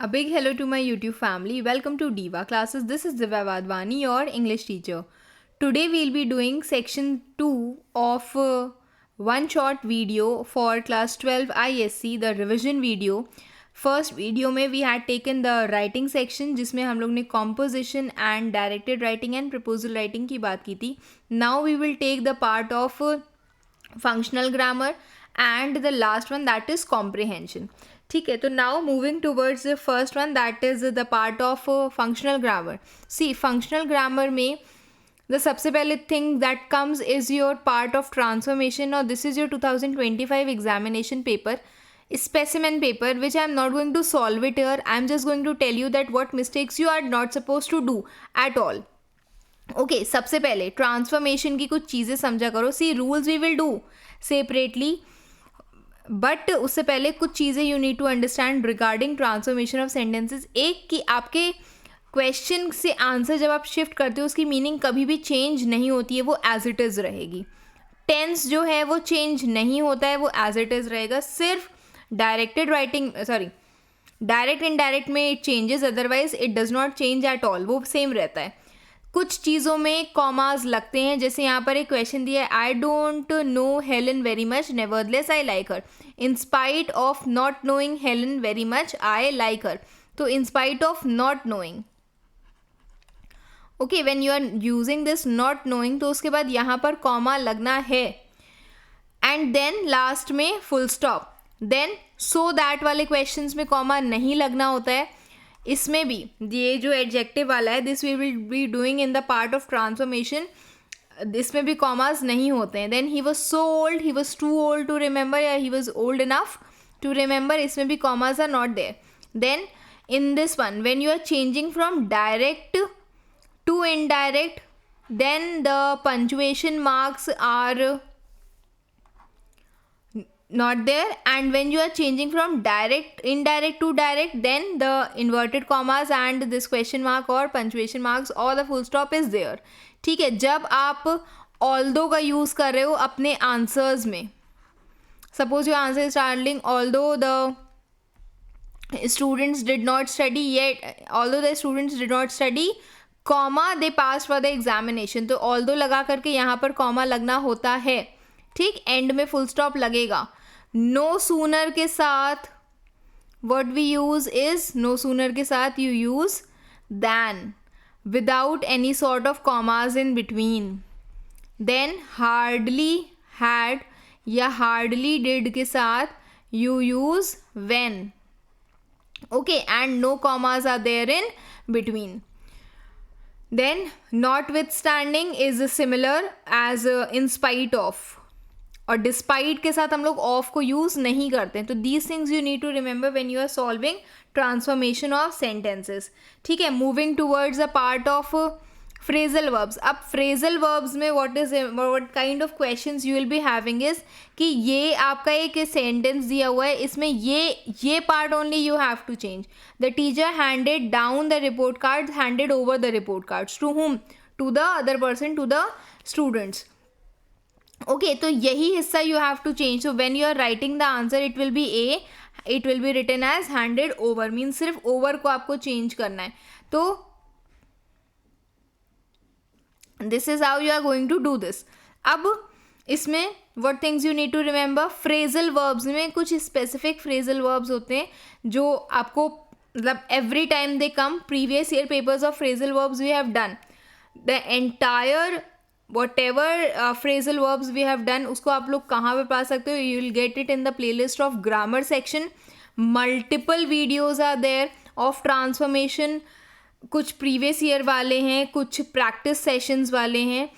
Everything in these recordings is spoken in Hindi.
A big hello to my YouTube family. Welcome to Diva Classes. This is Divya Vadvani, your English teacher. Today we'll be doing section 2 of one short video for class 12 ISC, the revision video. First video में we had taken the writing section जिसमें हम लोग ने composition and directed writing and proposal writing की बात की थी. Now we will take the part of functional grammar and the last one that is comprehension. ठीक है, तो now moving towards the first one that is the part of functional grammar. See functional grammar में द सबसे पहले thing that comes is your part of transformation और this is your 2025 examination paper, specimen paper, which I am not going to solve it here. I am just going to tell you that what mistakes you are not supposed to do at all. Okay, सबसे पहले ट्रांसफॉर्मेशन की कुछ चीज़ें समझा करो. See rules we will do separately, but उससे पहले कुछ चीज़ें you need to understand regarding transformation of sentences. एक कि आपके क्वेश्चन से आंसर जब आप शिफ्ट करते हो उसकी मीनिंग कभी भी चेंज नहीं होती है, वो एज इट इज़ रहेगी. टेंस जो है वो चेंज नहीं होता है, वो एज इट इज़ रहेगा. सिर्फ डायरेक्टेड राइटिंग डायरेक्ट इनडायरेक्ट में it changes, otherwise it does not change at all, वो सेम रहता है. कुछ चीज़ों में कॉमाज लगते हैं, जैसे यहाँ पर एक क्वेश्चन दिया है, I don't know Helen very much nevertheless I like her. In spite of not knowing Helen very much I like her. तो in spite of not knowing, okay, when you are using this not knowing तो उसके बाद यहाँ पर कॉमा लगना है एंड देन लास्ट में full stop. Then so that वाले क्वेश्चंस में कॉमा नहीं लगना होता है. इसमें भी ये जो एडजेक्टिव वाला है, this we will be doing in the part of transformation, इसमें भी कॉमास नहीं होते हैं. Then he was so old, he was too old to remember, या he was old enough to remember, इसमें भी commas are not there. Then in this one when you are changing from direct to indirect, then the punctuation marks are not there, and when you are changing from indirect to direct, then the inverted commas and this question mark or punctuation marks or the full stop is there. ठीक है, जब आप although का यूज़ कर रहे हो अपने आंसर्स में, suppose your answer is starting although the students did not study yet, although the students did not study comma they pass for the examination, तो ऑल्दो लगा करके यहाँ पर कॉमा लगना होता है. ठीक, एंड में फुल स्टॉप लगेगा. नो सूनर के साथ what we use is, no sooner के साथ you use than without any sort of commas in between. Then hardly had या हार्डली डिड के साथ you use when. Okay, and no commas are there in between. Then notwithstanding is similar as in spite of, और despite के साथ हम लोग of को यूज़ नहीं करते हैं. तो these things you need to remember when you are solving transformation of sentences. ठीक है, moving towards a part of phrasal verbs. अब phrasal verbs में what kind of questions you will be having is कि ये आपका एक sentence दिया हुआ है, इसमें ये part only you have to change. The teacher handed down the report cards, handed over the report cards to whom? To the other person, to the students. Okay, तो यही हिस्सा you have to change. So when you are writing the answer, it will be A, it will be written as handed over, means सिर्फ over को आपको change करना है. तो this is how you are going to do this. अब इसमें what things you need to remember, phrasal verbs में कुछ specific phrasal verbs होते हैं जो आपको मतलब every time they come, previous year papers of phrasal verbs we have done, the entire whatever phrasal verbs we have done उसको आप लोग कहाँ पे पा सकते हो, you will get it in the playlist of grammar section. Multiple videos are there of transformation, कुछ प्रीवियस ईयर वाले हैं, कुछ प्रैक्टिस सेशंस वाले हैं,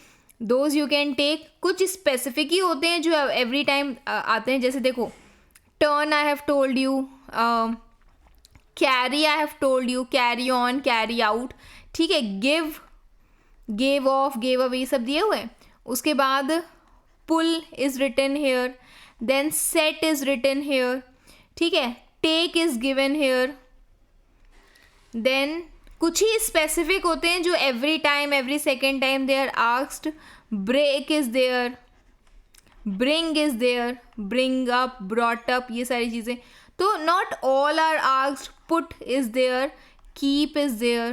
दोज यू कैन टेक. कुछ स्पेसिफिक ही होते हैं जो एवरी टाइम आते हैं, जैसे देखो turn I have told you, carry I have told you, carry on, carry out. ठीक है, give, gave off, gave away, सब दिए हुए हैं. उसके बाद pull is written here, then set is written here. ठीक है, take is given here. Then कुछ ही स्पेसिफिक होते हैं जो every time, every second time they are asked. Break is there, bring is there, bring up, brought up, ये सारी चीज़ें. तो not all are asked put is there, keep is there.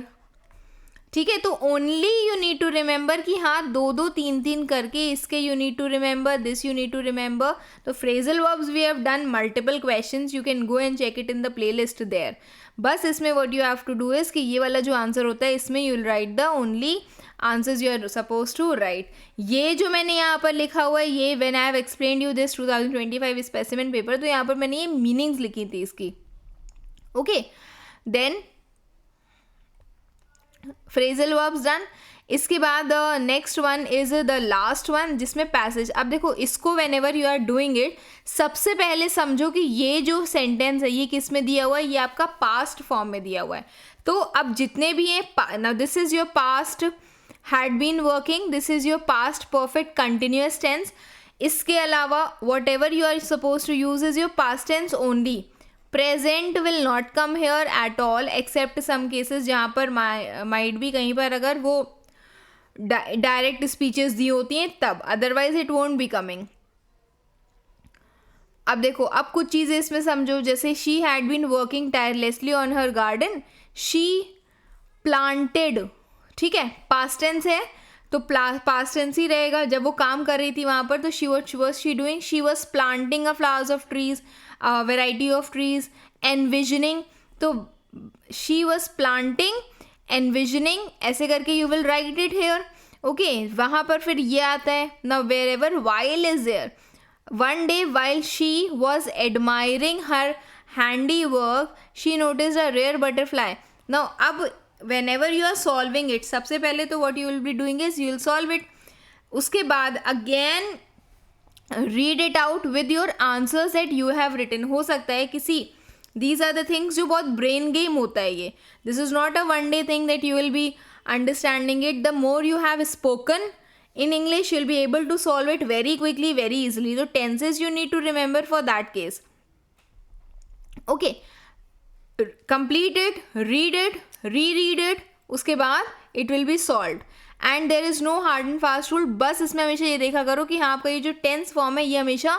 ठीक है, तो only you need to remember कि हाँ दो दो तीन तीन करके इसके you need to remember, this you need to remember. तो phrasal verbs we have done multiple questions, you can go and check it in the playlist there. बस इसमें what you have to do is कि ये वाला जो आंसर होता है इसमें you will write the only answers you are suppose to write. ये जो मैंने यहाँ पर लिखा हुआ है ये when I have explained you this 2025 specimen paper, तो यहाँ पर मैंने ये मीनिंग्स लिखी थी इसकी. Okay, then phrasal verbs done. इसके बाद next one is the last one जिसमें पैसेज. अब देखो इसको whenever you are doing it, सबसे पहले समझो कि ये जो सेंटेंस है ये किस में दिया हुआ है, ये आपका पास्ट फॉर्म में दिया हुआ है. तो अब जितने भी हैं, now this is your past had been working, this is your past perfect continuous tense. इसके अलावा whatever you are suppose to use is your past tense only. Present will not come here at all except some cases जहाँ पर माइट भी कहीं पर अगर वो डायरेक्ट स्पीचेस दी होती हैं तब, otherwise it won't be coming. अब देखो अब कुछ चीज़ें इसमें समझो, जैसे she had been working tirelessly on her garden, she planted. ठीक है, पास्ट टेंस है तो पास्ट टेंस ही रहेगा. जब वो काम कर रही थी वहाँ पर तो she doing, she was planting a flowers of trees, variety of trees. Envisioning, तो शी वॉज प्लांटिंग, एनविजनिंग, ऐसे करके you will write it here. Okay, वहाँ पर फिर ये आता है now wherever while is there. One day while she was admiring her handy work she notice a rare butterfly. Now अब whenever you are solving it, सबसे पहले तो what you will be doing is you will solve it. उसके बाद again read it out with your answers that you have written. हो सकता है किसी these are the things जो बहुत brain game होता है ये. This is not a one day thing that you will be understanding it. The more you have spoken in English, you will be able to solve it very quickly, very easily. So tenses you need to remember for that case. Okay, complete it, read it, reread it, उसके बाद it will be solved. And there is no hard and fast rule. बस इसमें हमेशा ये देखा करो कि हाँ आपका ये जो टेंस फॉर्म है ये हमेशा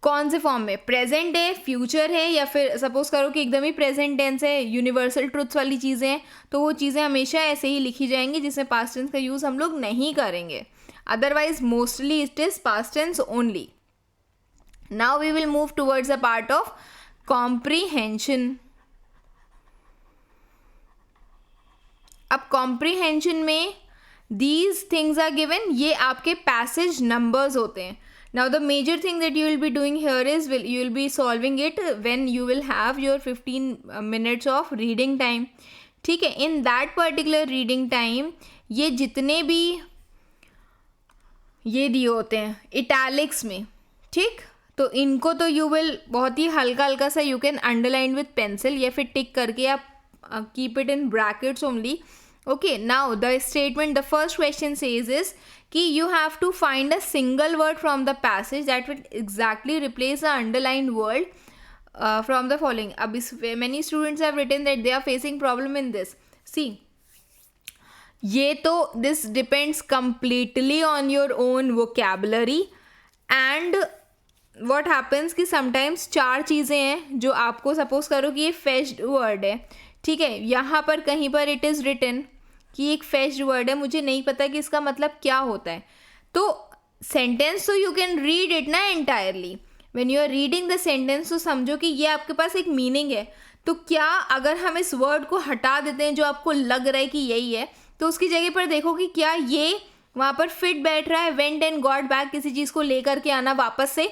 कौन से फॉर्म में, प्रेजेंट है, फ्यूचर है, या फिर सपोज करो कि एकदम ही प्रेजेंट टेंस है, यूनिवर्सल ट्रुथ्स वाली चीज़ें हैं, तो वो चीज़ें हमेशा ऐसे ही लिखी जाएंगी जिसमें पास्ट टेंस का यूज़ हम लोग नहीं करेंगे. Otherwise mostly it is past tense only. Now we will move towards a part of comprehension. अब कॉम्प्रीहेंशन में दीज थिंग्स आर गिवन, ये आपके पैसेज नंबर्स होते हैं. Now the major thing that you will be doing here is you will be solving it when you will have your 15 minutes of reading time. ठीक है, in that particular reading time ये जितने भी ये दिए होते हैं इटैलिक्स में, ठीक, तो इनको तो यू विल बहुत ही हल्का हल्का सा you can underline with pencil या फिर टिक करके आप keep it in brackets only. Okay, now the statement, the first question says is कि you have to find a single word from the passage that will exactly replace the underlined word from the following. अब इस many students have written that they are facing problem in this. See, ये तो this depends completely on your own vocabulary and what happens कि sometimes 4 चीज़ें हैं जो आपको सपोज करो कि ये fetched word है. ठीक है, यहाँ पर कहीं पर इट इज़ रिटन कि एक फेच्ड वर्ड है, मुझे नहीं पता कि इसका मतलब क्या होता है. तो सेंटेंस तो यू कैन रीड इट ना entirely. When you are reading the sentence तो समझो कि ये आपके पास एक मीनिंग है. तो क्या अगर हम इस वर्ड को हटा देते हैं जो आपको लग रहा है कि यही है, तो उसकी जगह पर देखो कि क्या ये वहाँ पर फिट बैठ रहा है. वेंट एंड गॉट बैक, किसी चीज़ को लेकर के आना वापस से,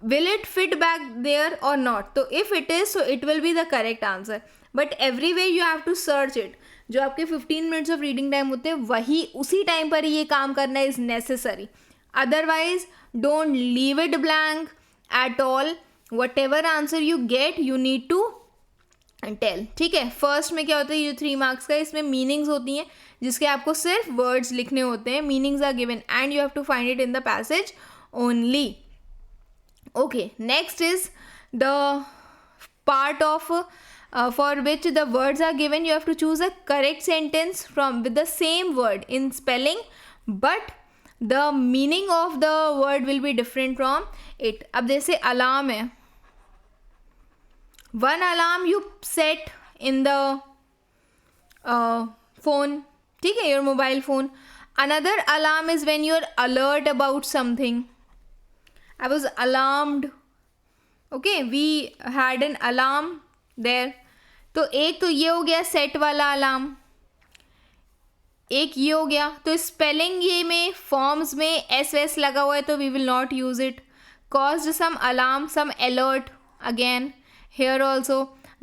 will it fit back there और नॉट. तो if it is so it will be the correct answer. But every way you have to search it. जो आपके 15 minutes ऑफ रीडिंग टाइम होते हैं वही उसी टाइम पर ये काम करना is necessary. Otherwise don't leave it blank at all. Whatever answer you get you need to tell. ठीक है, फर्स्ट में क्या होता है, ये 3 marks का, इसमें मीनिंग्स होती हैं जिसके आपको सिर्फ वर्ड्स लिखने होते हैं. Meanings are given and you have to find it in the passage only. Okay, next is the part of for which the words are given. You have to choose a correct sentence from with the same word in spelling, but the meaning of the word will be different from it. अब जैसे alarm है, one alarm you set in the phone. ठीक है, your mobile phone. Another alarm is when you're alert about something. I was alarmed. Okay, we had an alarm there. तो एक तो ये हो गया सेट वाला अलार्म, एक ये हो गया. तो स्पेलिंग ये में फॉर्म्स में एस वेस लगा हुआ है तो we will not use it. Caused some alarm, some alert. Again here also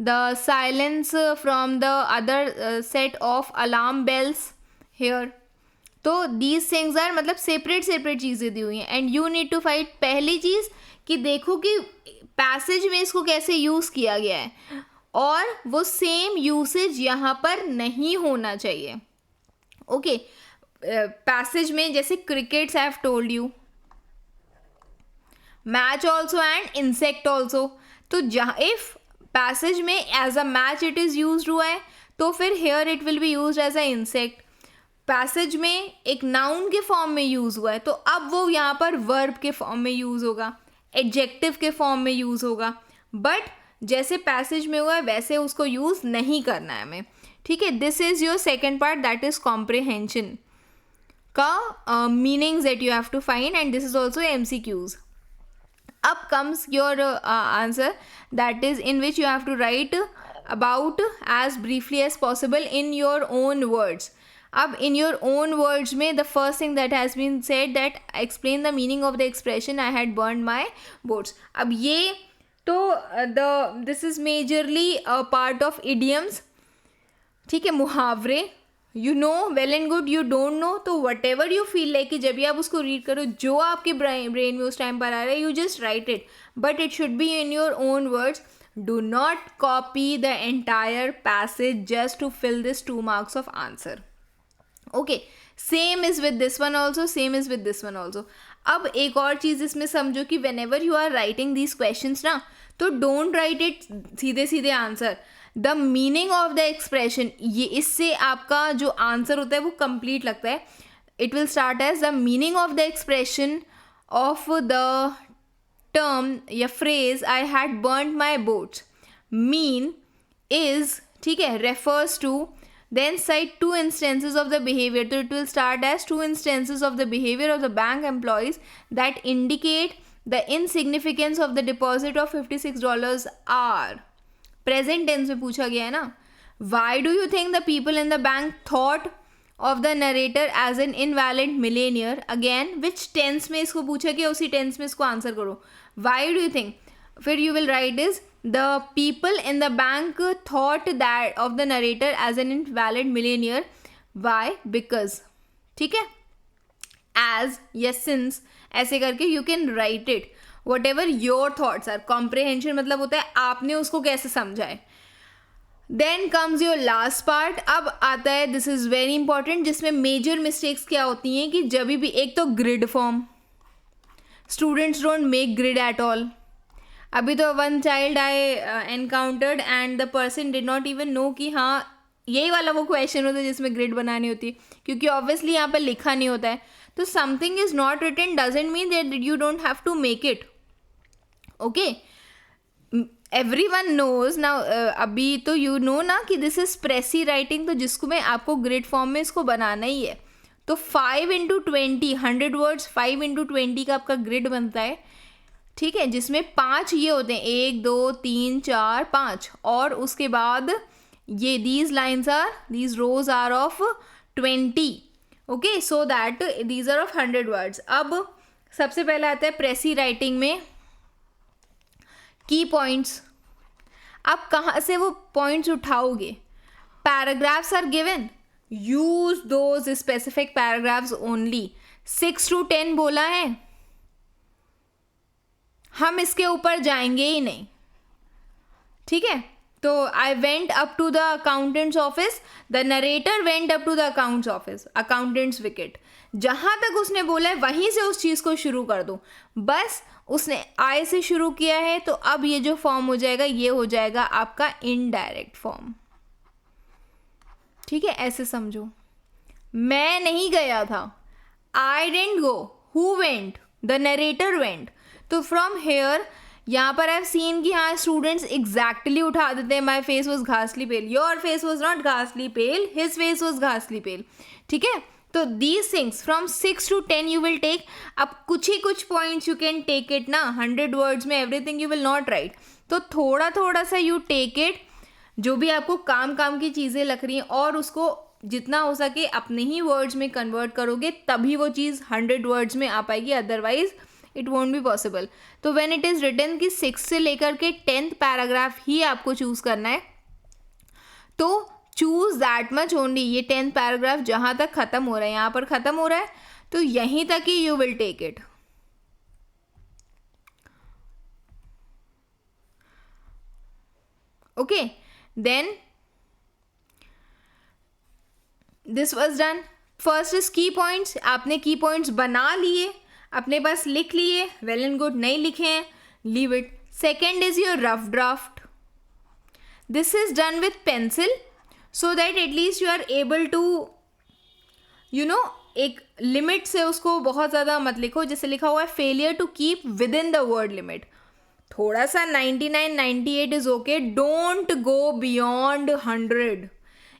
the silence from the other set of alarm bells here. तो these things are मतलब सेपरेट चीज़ें दी हुई हैं. And you need to find पहली चीज़ कि देखो कि पैसेज में इसको कैसे यूज़ किया गया है, और वो सेम यूसेज यहाँ पर नहीं होना चाहिए. ओके, पैसेज में जैसे crickets I have told you, match also and insect also. तो जहाँ इफ पैसेज में as a match it is use हुआ है तो फिर here it will be use as a insect. Passage में एक नाउन के फॉर्म में यूज़ हुआ है तो अब वो यहाँ पर वर्ब के फॉर्म में यूज़ होगा, एडजेक्टिव के फॉर्म में यूज़ होगा. बट जैसे पैसेज में हुआ है वैसे उसको यूज़ नहीं करना है हमें. ठीक है, this is your second part, that is comprehension का meanings that you have to find, and this is also MCQs. Up comes your answer, that is in which you have to write about as briefly as possible in your own words. अब in your own words में the first thing that has been said that explain the meaning of the expression I had burned my boats. अब ये तो this is majorly a part of idioms. ठीक है, मुहावरे. You know well and good, you don't know तो whatever you feel like कि जब भी आप उसको रीड करो जो आपके ब्रेन में उस टाइम पर आ रहा है you just write it, but it should be in your own words. Do not copy the entire passage just to fill this 2 marks of answer. Okay, same is with this one also, same is with this one also. अब एक और चीज़ इसमें समझो कि whenever you are writing these questions ना, तो डोंट राइट इट सीधे answer. The meaning of the expression, ये इससे आपका जो आंसर होता है वो कंप्लीट लगता है. It will start as the meaning of the expression of the term या phrase I had burned my boats. Mean is, ठीक है, refers to, then cite 2 instances of the behavior. So it will start as 2 instances of the behavior of the bank employees that indicate the insignificance of the deposit of $56 are. Present tense में पूछा गया है ना. Why do you think the people in the bank thought of the narrator as an invalid millionaire? Again, which tense में इसको पूछा गया, उसी tense में इसको आंसर करो. Why do you think? फिर you will write is the people in the bank thought that of the narrator as an invalid millionaire. Why? Because. ठीक है, as, yes, since, ऐसे करके you can write it whatever your thoughts are. comprehension मतलब होता है आपने उसको कैसे समझा है. Then comes your last part. अब आता है, this is very important, जिसमें major mistakes क्या होती हैं कि जब भी एक तो grid form, students don't make grid at all. अभी तो one child I encountered and the person did not even know कि हाँ यही वाला वो क्वेश्चन होता है जिसमें ग्रिड बनानी होती है, क्योंकि ऑब्वियसली यहाँ पर लिखा नहीं होता है. तो something is not written doesn't mean that you don't have to make it. Okay, everyone knows now. अभी तो यू नो ना कि दिस इज प्रेसी राइटिंग, तो जिसको मैं आपको ग्रिड फॉर्म में इसको बनाना ही है. तो 5 into 20, 100 वर्ड्स, 5 into 20 का आपका ग्रिड बनता है. ठीक है, जिसमें 5 ये होते हैं, 1 2 3 4 5, और उसके बाद ये these lines are, these rows are of 20. Okay, so that these are of 100 words. अब सबसे पहले आता है प्रेसी राइटिंग में की पॉइंट्स. आप कहाँ से वो पॉइंट्स उठाओगे? Paragraphs are given, use those specific paragraphs only. 6 to 10 बोला है, हम इसके ऊपर जाएंगे ही नहीं. ठीक है, तो I went up to the accountant's office, the narrator went up to the accounts office, accountant's wicket. जहाँ तक उसने बोला है वहीं से उस चीज़ को शुरू कर दो. बस उसने आई से शुरू किया है तो अब ये जो फॉर्म हो जाएगा ये हो जाएगा आपका इनडायरेक्ट फॉर्म. ठीक है, ऐसे समझो. मैं नहीं गया था, I didn't go, who went, the narrator went. तो फ्रॉम हेयर यहाँ पर आई हैव सीन कि हाँ स्टूडेंट्स एग्जैक्टली उठा देते हैं माई फेस वॉज घासली pale, your face was not घासली पेल, हिज फेस वॉज घासली पेल. ठीक है, तो these things from 6 to 10 you will take. अब कुछ points you can take it ना, 100 वर्ड्स में everything you will not write. तो थोड़ा थोड़ा सा यू टेक इट, जो भी आपको काम की चीज़ें लग रही हैं, और उसको जितना हो सके अपने ही वर्ड्स में कन्वर्ट करोगे, तभी वो चीज़ 100 वर्ड्स में आ पाएगी, otherwise it won't be possible. तो व्हेन इट इज़ रिटन कि 6 से लेकर के 10th पैराग्राफ ही आपको चूज़ करना है, तो चूज़ दैट मच ओनली. ये 10th पैराग्राफ जहाँ तक ख़त्म हो रहा है, यहाँ पर ख़त्म हो रहा है, तो यहीं तक ही you will take it. Okay, then this was done. First is key points. आपने की पॉइंट्स बना लिए, अपने पास लिख लिए, वेल एंड गुड. नहीं लिखे हैं, leave it. Second is your rough draft. This is done with pencil, so that at least you are able to एक लिमिट से उसको बहुत ज़्यादा मत लिखो. जैसे लिखा हुआ है failure to keep within the word limit. थोड़ा सा 99, 98 is okay. Don't go beyond 100.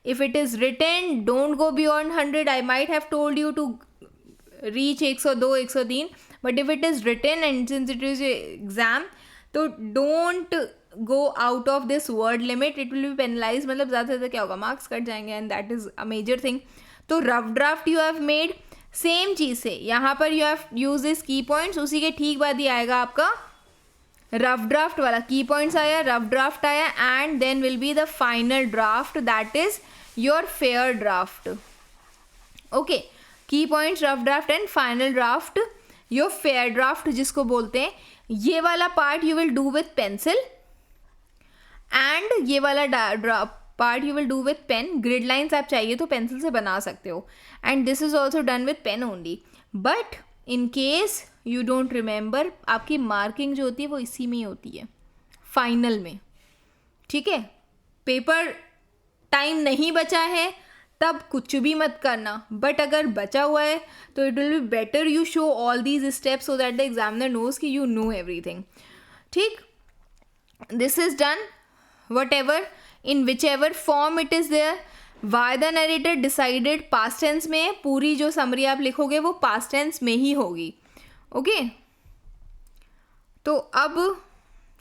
If it is written, don't go beyond 100. I might have told you to reach 102, 103. But if it is written and since it is exam, तो don't go out of this word limit. It will be penalized. मतलब ज़्यादा से ज़्यादा क्या होगा, मार्क्स कट जाएंगे, and that is a major thing. तो rough draft you have made. Same चीज़ से यहाँ पर you have used this key points. उसी के ठीक बाद ही आएगा आपका रफ ड्राफ्ट वाला. की पॉइंट्स आया, रफ ड्राफ्ट आया, and then will be the final draft, that is your fair draft. Okay, key points, rough draft and final draft, your fair draft जिसको बोलते हैं. ये वाला part you will do with pencil, and ये वाला part you will do with pen. Grid lines आप चाहिए तो पेंसिल से बना सकते हो, and this is also done with pen only. But in case you don't remember, आपकी मार्किंग जो होती है वो इसी में ही होती है, फाइनल में. ठीक है, पेपर टाइम नहीं बचा है तब कुछ भी मत करना, बट अगर बचा हुआ है तो it will be better you show all these steps so that the examiner knows कि यू नो एवरीथिंग. ठीक, this is done. Whatever in whichever form it is there. Why the narrator decided past tense में, पूरी जो समरी आप लिखोगे वो पास्ट टेंस में ही होगी. ओके, तो अब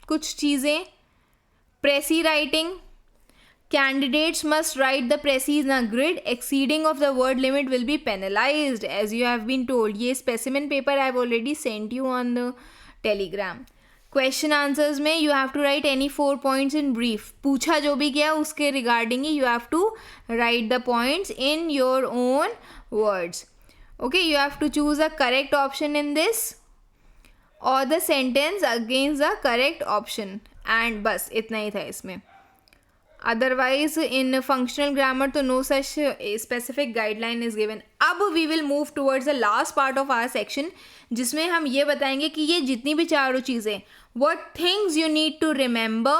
कुछ चीज़ें. Precis writing. Candidates must write the precis in a grid. Exceeding of the word limit will be penalised as you have been told. ये specimen paper I have already sent you on the Telegram. Question answers में you have to write any 4 points in brief. पूछा जो भी गया उसके रिगार्डिंग ही you have to write the points in your own words. Okay, you have to choose a correct option in this or the sentence against the correct option, and बस इतना ही था इसमें. Otherwise in functional grammar तो no such specific guideline is given. अब we will move towards the last part of our section, जिसमें हम ये बताएंगे कि ये जितनी भी चारों चीज़ें, what things you need to remember,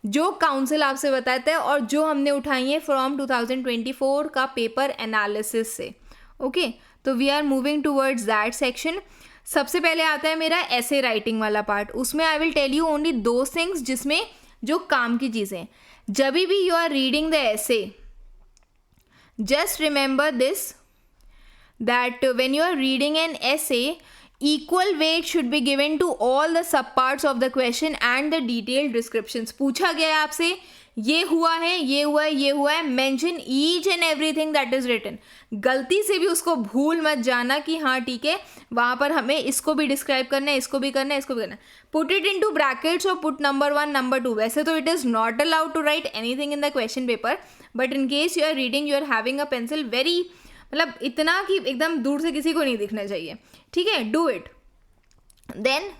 जो काउंसिल आपसे बताता है और जो हमने उठाई है फ्रॉम 2024 का पेपर एनालिसिस से. ओके, तो we are moving towards that section. सबसे पहले आता है मेरा ऐसे राइटिंग वाला पार्ट. उसमें I will tell you only दो थिंग्स जिसमें जो काम की चीज़ें. जब भी you are reading the essay, just remember this that when you are reading an essay, equal weight should be given to all the sub parts of the question and the detailed descriptions. पूछा गया है आपसे, ये हुआ है, ये हुआ है, ये हुआ है, mention each and everything that is written. गलती से भी उसको भूल मत जाना कि हाँ ठीक है वहाँ पर हमें इसको भी डिस्क्राइब करना है, इसको भी करना है, इसको भी करना है. Put it into brackets or put number 1, number 2. वैसे तो it is not allowed to write anything in the question paper, but in case you are reading, you are having a pencil very, मतलब इतना कि एकदम दूर से किसी को नहीं दिखना चाहिए. ठीक है, do it. Then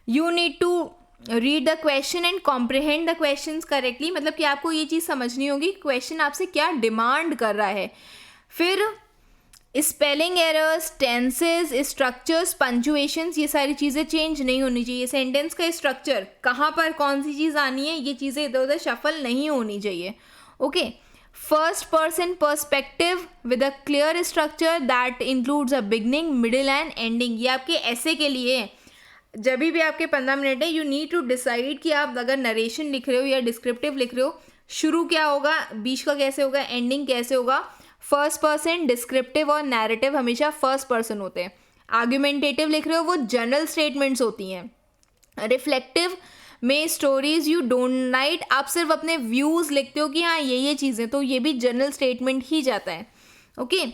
you need to read the question and comprehend the questions correctly. मतलब कि आपको ये चीज़ समझनी होगी क्वेश्चन आपसे क्या डिमांड कर रहा है. फिर स्पेलिंग एरर्स, टेंसेज, स्ट्रक्चर्स, पंचुएशंस, ये सारी चीज़ें चेंज नहीं होनी चाहिए. सेंटेंस का स्ट्रक्चर, कहाँ पर कौन सी चीज़ आनी है, ये चीज़ें इधर उधर शफल नहीं होनी चाहिए. Okay, first person perspective with a clear structure that includes a beginning, middle and ending. ये आपके ऐसे के लिए जब भी आपके 15 मिनट है, यू नीड टू डिसाइड कि आप अगर नरेशन लिख रहे हो या डिस्क्रिप्टिव लिख रहे हो, शुरू क्या होगा, बीच का कैसे होगा, एंडिंग कैसे होगा. फर्स्ट पर्सन, डिस्क्रिप्टिव और नैरेटिव हमेशा फर्स्ट पर्सन होते हैं. आर्ग्यूमेंटेटिव लिख रहे हो वो जनरल स्टेटमेंट्स होती हैं. रिफ्लेक्टिव में स्टोरीज यू डोंट राइट, आप सिर्फ अपने व्यूज़ लिखते हो कि हाँ ये चीज़ें, तो ये भी जनरल स्टेटमेंट ही जाता है. Okay.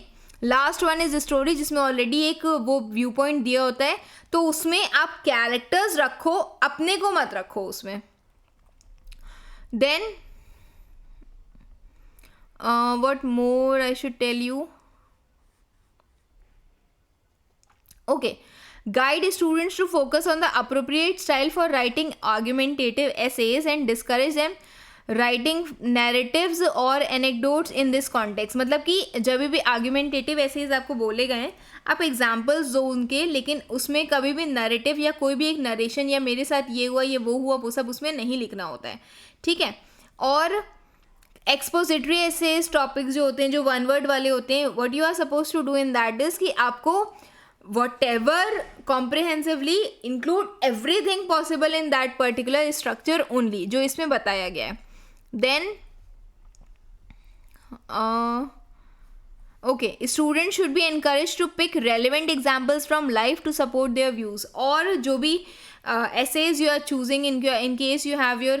Last one is story, जिसमें ऑलरेडी एक वो व्यू पॉइंट दिया होता है, तो उसमें आप कैरेक्टर्स रखो, अपने को मत रखो उसमें. Then what more I should tell you. Okay, guide students to focus on the appropriate style for writing argumentative essays and discourage them writing narratives और anecdotes in this context. मतलब कि जब भी argumentative essays आपको बोले गए हैं, आप एग्जाम्पल्स दो उनके, लेकिन उसमें कभी भी नरेटिव या कोई भी एक नरेशन या मेरे साथ ये हुआ, ये वो हुआ, वो सब उसमें नहीं लिखना होता है. ठीक है. और एक्सपोजिटरी एसेज टॉपिक्स जो होते हैं, जो वन वर्ड वाले होते हैं, what you are suppose to do in that is कि आपको whatever comprehensively include everything possible in that particular structure only, जो इसमें बताया गया है. Then okay, students should be encouraged to pick relevant examples from life to support their views. और जो भी essays you are choosing in case you have your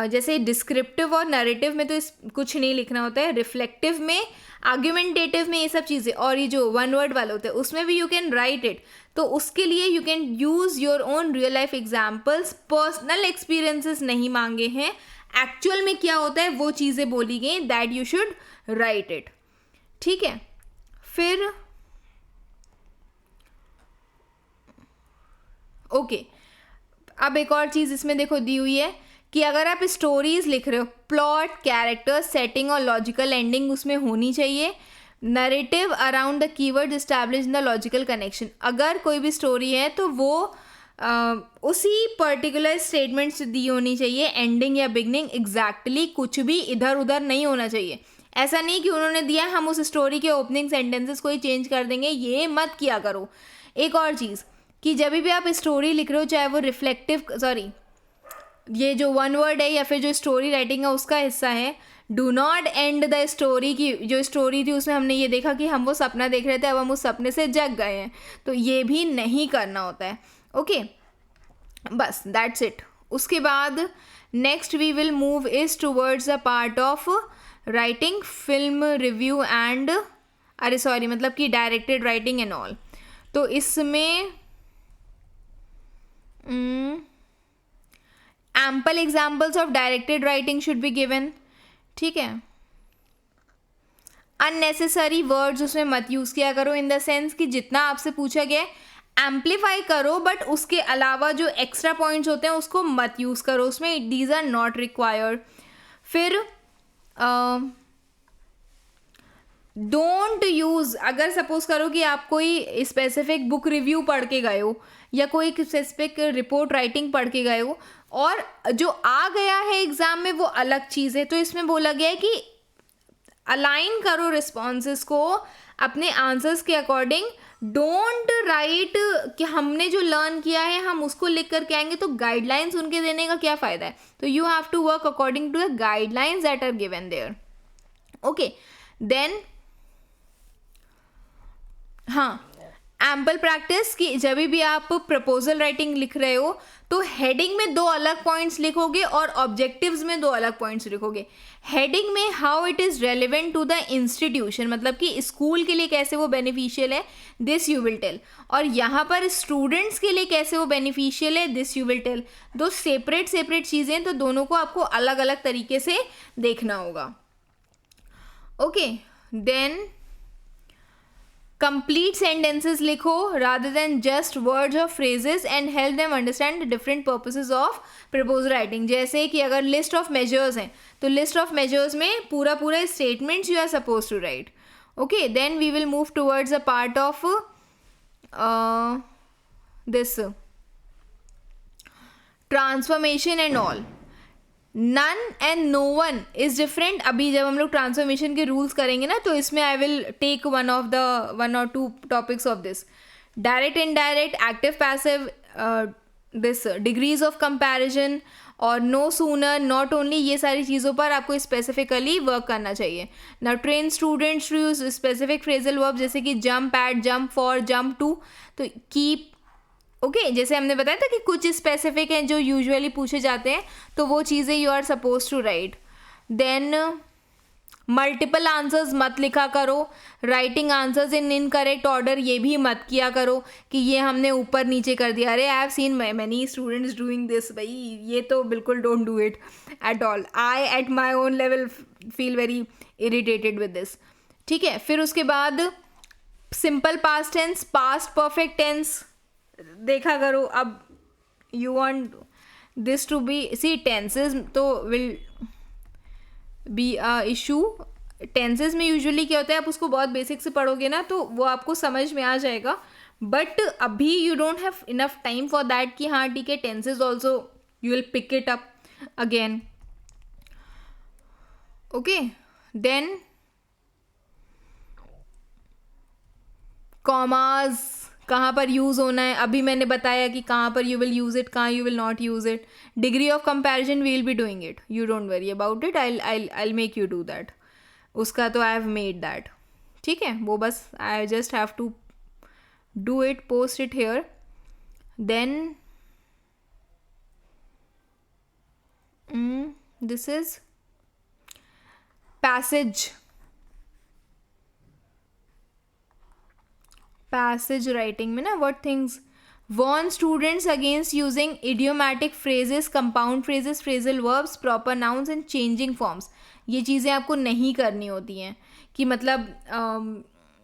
जैसे डिस्क्रिप्टिव और नरेटिव में तो कुछ नहीं लिखना होता है, रिफ्लेक्टिव में, आर्ग्यूमेंटेटिव में ये सब चीज़ें, और ये जो वन वर्ड वाले होते हैं उसमें भी यू कैन राइट इट. तो उसके लिए you can use your own real life examples. Personal experiences नहीं मांगे हैं, एक्चुअल में क्या होता है वो चीज़ें बोली गई, that you should write it. ठीक है. फिर ओके, अब एक और चीज़ इसमें देखो दी हुई है कि अगर आप स्टोरीज लिख रहे हो, प्लॉट, कैरेक्टर, सेटिंग और लॉजिकल एंडिंग उसमें होनी चाहिए. Narrative around the keyword establish the logical connection. अगर कोई भी स्टोरी है तो वो उसी पर्टिकुलर स्टेटमेंट से दी होनी चाहिए, एंडिंग या बिगनिंग एग्जैक्टली कुछ भी इधर उधर नहीं होना चाहिए. ऐसा नहीं कि उन्होंने दिया हम उस स्टोरी के ओपनिंग सेंटेंसेस को ही चेंज कर देंगे, ये मत किया करो. एक और चीज़ कि जब भी आप स्टोरी लिख रहे हो, चाहे वो रिफ्लेक्टिव, सॉरी, ये जो वन वर्ड है या फिर जो स्टोरी राइटिंग है उसका हिस्सा है, do not and the story. की जो स्टोरी थी उसमें हमने ये देखा कि हम वो सपना देख रहे थे, अब हम उस सपने से जग गए हैं, तो ये भी नहीं करना होता है. ओके, बस दैट्स इट. उसके बाद next we will move is towards a part of writing film review and, अरे सॉरी, मतलब कि डायरेक्टेड राइटिंग एंड ऑल. तो इसमें ample examples of directed writing should be given. ठीक है. unnecessary words उसमें मत यूज़ किया करो, इन द सेंस कि जितना आपसे पूछा गया एम्पलीफाई करो, बट उसके अलावा जो एक्स्ट्रा पॉइंट्स होते हैं उसको मत यूज़ करो उसमें, दीज आर नॉट रिक्वायर्ड. फिर डोंट यूज़, अगर सपोज करो कि आप कोई स्पेसिफिक बुक रिव्यू पढ़ के गए हो या कोई स्पेसिफिक रिपोर्ट राइटिंग पढ़ के गए हो और जो आ गया है एग्ज़ाम में वो अलग चीज़ है, तो इसमें बोला गया है कि अलाइन करो रिस्पॉन्सेस को अपने आंसर्स के अकॉर्डिंग. डोंट राइट कि हमने जो लर्न किया है हम उसको लिख करके आएंगे, तो गाइडलाइंस उनके देने का क्या फ़ायदा है. तो you have to work according to the guidelines that are given there. Okay, then हाँ, एम्पल प्रैक्टिस कि जब भी आप प्रपोजल राइटिंग लिख रहे हो तो हेडिंग में 2 अलग पॉइंट्स लिखोगे और ऑब्जेक्टिव्स में 2 अलग पॉइंट्स लिखोगे. हेडिंग में how it is relevant to the institution, मतलब कि स्कूल के लिए कैसे वो बेनिफिशियल है, दिस यू विल टेल. और यहाँ पर स्टूडेंट्स के लिए कैसे वो बेनिफिशियल है, दिस यू विल टेल. दो सेपरेट चीज़ें, तो दोनों को आपको अलग अलग तरीके से देखना होगा. ओके, देन complete sentences लिखो rather than just words or phrases and help them understand the different purposes of proposal writing. जैसे कि अगर list of measures हैं तो list of measures में पूरा statements you are supposed to write. Okay, then we will move towards a part of this transformation and all. None and no one is different. अभी जब हम लोग ट्रांसफॉर्मेशन के रूल्स करेंगे ना, तो इसमें आई विल टेक वन और two topics of this. Direct, indirect, active passive, this degrees of comparison और नो सूनर, नॉट ओनली, ये सारी चीज़ों पर आपको स्पेसिफिकली वर्क करना चाहिए. Now train students to use specific phrasal verb जैसे कि jump at, jump for, jump to. तो कीप, ओके, जैसे हमने बताया था कि कुछ स्पेसिफिक हैं जो यूजुअली पूछे जाते हैं, तो वो चीज़ें you are suppose to write. Then multiple answers मत लिखा करो. Writing answers in incorrect order, ये भी मत किया करो कि ये हमने ऊपर नीचे कर दिया. अरे I have seen many students doing this. भाई ये तो बिल्कुल don't do it at all. I at my own level feel very irritated with this. ठीक है, फिर उसके बाद simple past tense, past perfect tense देखा करो. अब you want this to be, see tenses तो will be a issue. Tenses में यूजुअली क्या होता है, आप उसको बहुत बेसिक से पढ़ोगे ना तो वो आपको समझ में आ जाएगा, बट अभी you don't have enough time for that कि हाँ ठीक है, tenses also you will pick it up again. Okay, then commas कहाँ पर यूज़ होना है, अभी मैंने बताया कि कहाँ पर यू विल यूज़ इट, कहाँ you will not use it. Degree of comparison we will be doing it, you don't worry about it. I make you do that. उसका तो आई हैव मेड दैट. ठीक है, वो बस I just have to do it, post it here. Then this is passage writing में ना, what things warn students against using idiomatic phrases, compound phrases, phrasal verbs, proper nouns and changing forms. ये चीज़ें आपको नहीं करनी होती हैं कि मतलब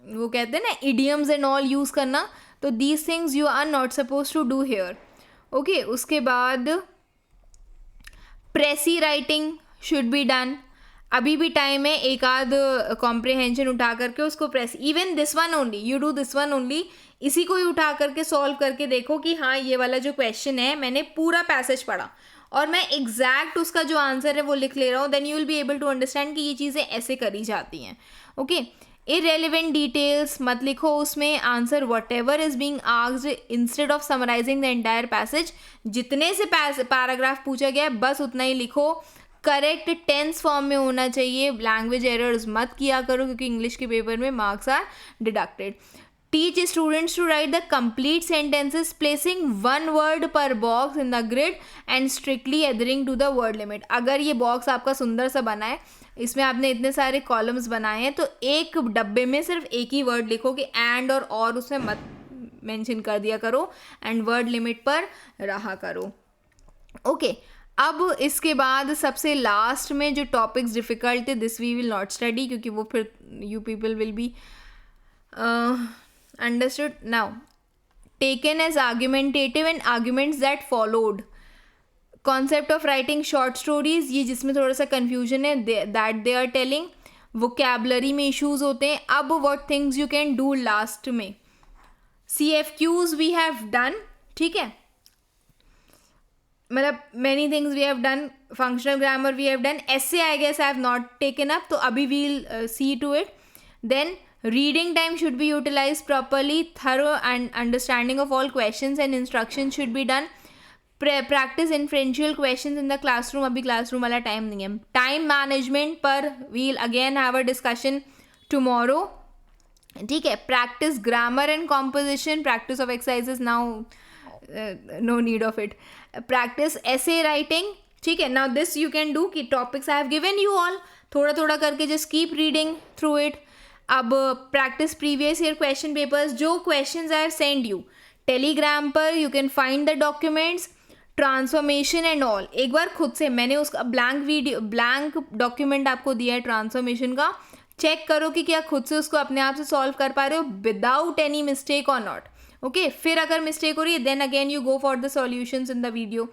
वो कहते हैं ना इडियम्स एंड ऑल यूज़ करना, तो these things you are not suppose to do here. Okay, उसके बाद precis writing should be done. अभी भी टाइम है, एक आध कॉम्प्रिहेंशन उठा करके उसको press, even this one only, you do this one only, इसी को ही उठा करके सॉल्व करके देखो कि हाँ ये वाला जो क्वेश्चन है मैंने पूरा पैसेज पढ़ा और मैं एग्जैक्ट उसका जो आंसर है वो लिख ले रहा हूँ. Then you will be able to understand कि ये चीज़ें ऐसे करी जाती हैं. ओके, इरेलीवेंट डिटेल्स मत लिखो उसमें. Answer whatever is being asked instead of summarising the entire passage. जितने से पैराग्राफ पूछा गया है बस उतना ही लिखो. करेक्ट टेंस फॉर्म में होना चाहिए. लैंग्वेज एरर्स मत किया करो क्योंकि इंग्लिश के पेपर में marks are deducted. Teach students to write the complete sentences placing one word per box in the grid and strictly adhering to the word limit. अगर ये बॉक्स आपका सुंदर सा बना है, इसमें आपने इतने सारे कॉलम्स बनाए हैं, तो एक डब्बे में सिर्फ एक ही वर्ड लिखो कि एंड और उसमें मत मेंशन कर दिया करो एंड वर्ड लिमिट पर रहा करो. ओके, अब इसके बाद सबसे लास्ट में जो टॉपिक्स डिफ़िकल्ट थे, this we will not study क्योंकि वो फिर you people will be understood. Now taken as argumentative and arguments that followed. Concept of writing short stories, ये जिसमें थोड़ा सा कन्फ्यूजन है, that they are telling. Vocabulary में इश्यूज होते हैं. अब what things you can do last में. CFQs we have done. ठीक है, मतलब many things we have done. Functional grammar we have done. ऐसे I guess I have not taken up, तो अभी we'll see to it. Then reading time should be utilize properly. Thorough and understanding of all questions and instruction should be done. Practice inferential questions in the classroom. अभी क्लासरूम वाला टाइम नहीं है. टाइम मैनेजमेंट पर we'll again have a discussion tomorrow. ठीक है, practice grammar and composition. Practice of exercises now no need of it. Practice essay writing. ठीक है, now this you can do कि topics I have given you all, थोड़ा थोड़ा करके just keep reading through it. अब practice previous year question papers. जो questions I have sent you telegram पर, you can find the documents, transformation and all. एक बार खुद से, मैंने उसका blank document आपको दिया है ट्रांसफॉर्मेशन का, चेक करो कि क्या खुद से उसको अपने आप से सॉल्व कर पा रहे हो विदाउट एनी मिस्टेक और नॉट. ओके, फिर अगर मिस्टेक हो रही है then again you go for the solutions in the video.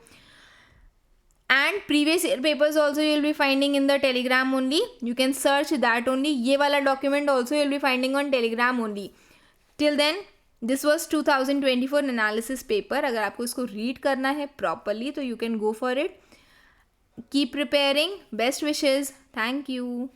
And previous year papers also you will be finding in the Telegram only. You can search that only. ये वाला document also you will be finding on Telegram only. Till then this was 2024 analysis paper. अगर आपको इसको रीड करना है प्रॉपरली तो you can go for it. Keep preparing. Best wishes. Thank you.